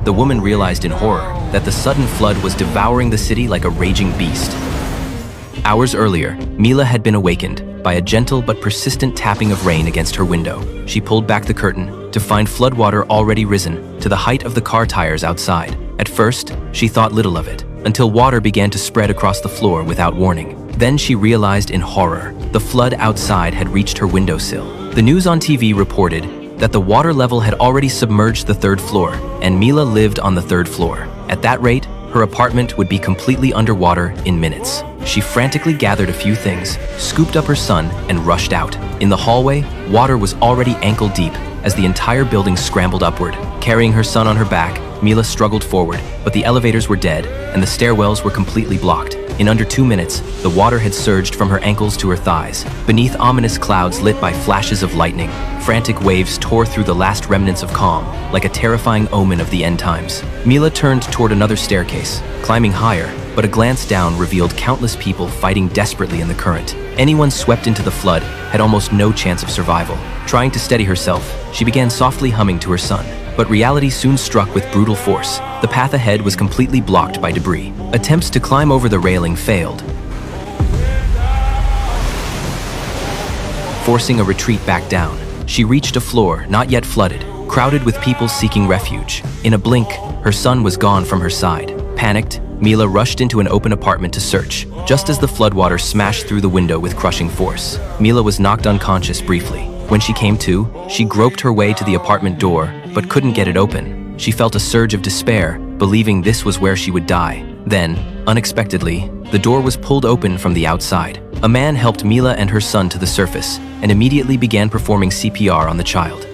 the woman realized in horror that the sudden flood was devouring the city like a raging beast. Hours earlier, Mila had been awakened by a gentle but persistent tapping of rain against her window. She pulled back the curtain to find floodwater already risen to the height of the car tires outside. At first, she thought little of it, until water began to spread across the floor without warning. Then she realized in horror, the flood outside had reached her windowsill. The news on TV reported that the water level had already submerged the third floor, and Mila lived on the third floor. At that rate, her apartment would be completely underwater in minutes. She frantically gathered a few things, scooped up her son, and rushed out. In the hallway, water was already ankle deep as the entire building scrambled upward. Carrying her son on her back, Mila struggled forward, but the elevators were dead and the stairwells were completely blocked. In under 2 minutes, the water had surged from her ankles to her thighs. Beneath ominous clouds lit by flashes of lightning, frantic waves tore through the last remnants of calm, like a terrifying omen of the end times. Mila turned toward another staircase, climbing higher, but a glance down revealed countless people fighting desperately in the current. Anyone swept into the flood had almost no chance of survival. Trying to steady herself, she began softly humming to her son. But reality soon struck with brutal force. The path ahead was completely blocked by debris. Attempts to climb over the railing failed, forcing a retreat back down. She reached a floor not yet flooded, crowded with people seeking refuge. In a blink, her son was gone from her side. Panicked, Mila rushed into an open apartment to search, just as the floodwater smashed through the window with crushing force. Mila was knocked unconscious briefly. When she came to, she groped her way to the apartment door, but couldn't get it open. She felt a surge of despair, believing this was where she would die. Then, unexpectedly, the door was pulled open from the outside. A man helped Mila and her son to the surface and immediately began performing CPR on the child.